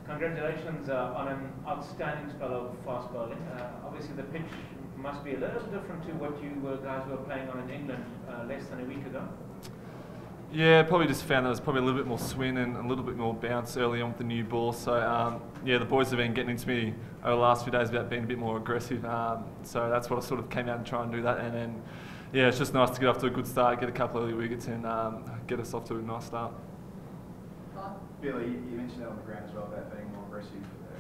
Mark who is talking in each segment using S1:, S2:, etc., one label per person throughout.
S1: Congratulations on an outstanding spell of fast bowling. Obviously the pitch must be a little different to what you guys were playing on in England less than a week ago.
S2: Yeah, probably just found that it was probably a little bit more swing and a little bit more bounce early on with the new ball. So yeah, the boys have been getting into me over the last few days about being a bit more aggressive. So that's what I sort of came out and try and do that. And then yeah, it's just nice to get off to a good start, get a couple of early wickets and get us off to a nice start.
S3: Billy, you mentioned that on the ground as well about being more aggressive.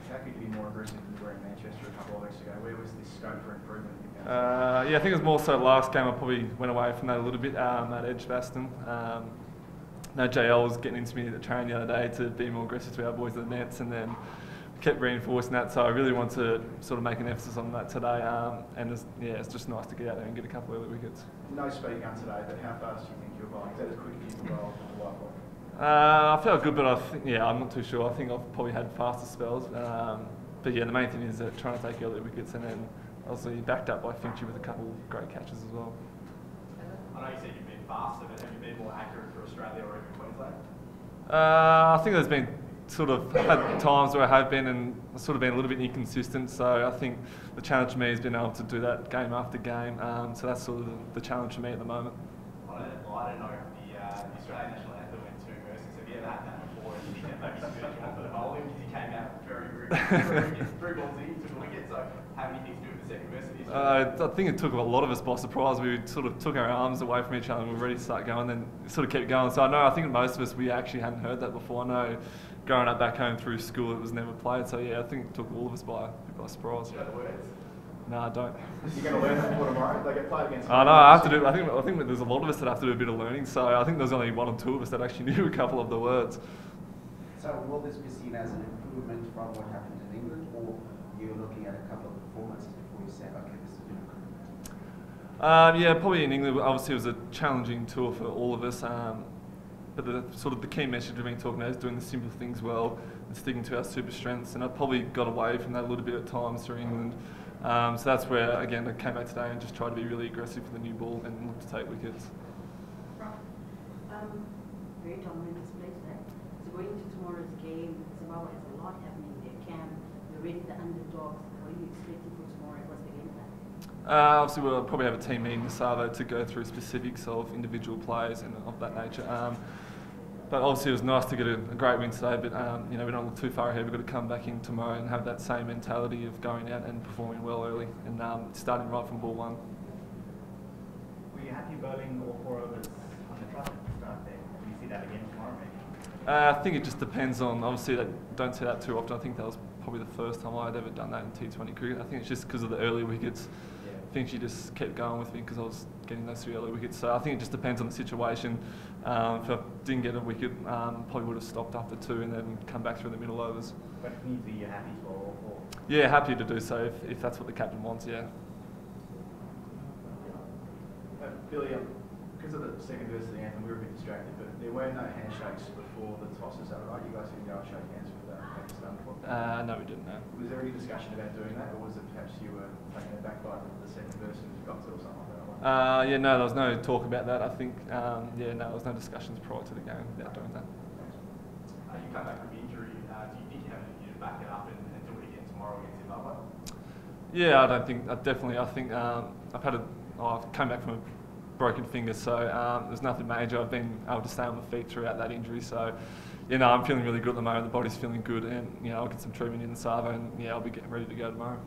S3: How could you be more aggressive than you were in Manchester a couple of weeks ago? Where was this scope for improvement?
S2: Yeah, I think it was more so last game I probably went away from that a little bit at Edgbaston. No, JL was getting into me at the train the other day to be more aggressive to our boys at the nets, and then kept reinforcing that. So I really want to sort of make an emphasis on that today. And it's just nice to get out there and get a couple of early wickets.
S3: No speed gun today, but how fast do you think you're bowling? Is that as quick as you can bowl on the white ball?
S2: I felt good, but I'm not too sure. I think I've probably had faster spells. But yeah, the main thing is trying to take early wickets, and then obviously backed up by Finchy with a couple of great catches as well.
S4: I know you said you've been faster, but have you been more accurate for Australia or even Queensland?
S2: I think there's been sort of had times where I have been and sort of been a little bit inconsistent. So I think the challenge for me has been able to do that game after game. So that's sort of the challenge for me at the moment.
S4: I don't know if the Australian national anthem went two verses. Have you ever had that before? And you think that maybe spiritual for the bowling because he came out very rude, through balls in, took a wicket. So how many things to do with the second verse?
S2: I think it took a lot of us by surprise. We sort of took our arms away from each other and we were ready to start going, then it sort of kept going. So I think most of us, we actually hadn't heard that before. I know growing up back home through school, it was never played. So yeah, I think it took all of us by surprise.
S4: Do you know the words?
S2: No, I don't.
S3: You're going to learn them for tomorrow? They get played against.
S2: I know. I have to do. I think there's a lot of us that have to do a bit of learning. So I think there's only one or two of us that actually knew a couple of the words.
S5: So will this be seen as an improvement from what happened in England, or you're looking at a couple of performances before you say, okay, this is an improvement?
S2: Yeah, probably in England. Obviously, it was a challenging tour for all of us. But the key message we've been talking about is doing the simple things well and sticking to our super strengths. And I probably got away from that a little bit at times through England. So that's where, again, I came back today and just tried to be really aggressive for the new ball and look to take wickets.
S6: Very dominant display today. So going into tomorrow's game, Zimbabwe has a lot happening in their camp. You're already the underdogs. What are you expecting for tomorrow? What's the game plan?
S2: Obviously, we'll probably have a team meeting in Savo to go through specifics of individual players and of that nature. But obviously, it was nice to get a great win today. But we don't look too far ahead. We've got to come back in tomorrow and have that same mentality of going out and performing well early and starting right from ball one.
S7: Were you happy bowling all four overs on the trot at the start there? Will you see that again tomorrow, maybe?
S2: I think it just depends on. Obviously, don't see that too often. I think that was probably the first time I'd ever done that in T20 cricket. I think it's just because of the early wickets. I think she just kept going with me because I was getting those three early wickets. So I think it just depends on the situation. If I didn't get a wicket, probably would have stopped after two and then come back through the middle overs.
S7: But usually you're happy for all four?
S2: Yeah, happy to do so if that's what the captain wants, yeah.
S3: Billy, because of the second verse of the anthem, we were a bit distracted, but there were no handshakes before the toss. Is that right? You guys didn't go and shake hands with Pakistan before?
S2: No, we didn't, no.
S3: Was there any discussion about doing that, or was it perhaps you were taken aback by the second verse and got to or something like that?
S2: Yeah, no, there was no talk about that. I think, there was no discussions prior to the game about doing that.
S4: You come back from injury. Do you think you have to back it up and do it again tomorrow against Zimbabwe?
S2: Yeah, I think I came back from a broken finger, so there's nothing major. I've been able to stay on my feet throughout that injury, so I'm feeling really good at the moment. The body's feeling good, and I'll get some treatment in the Savo, and I'll be getting ready to go tomorrow.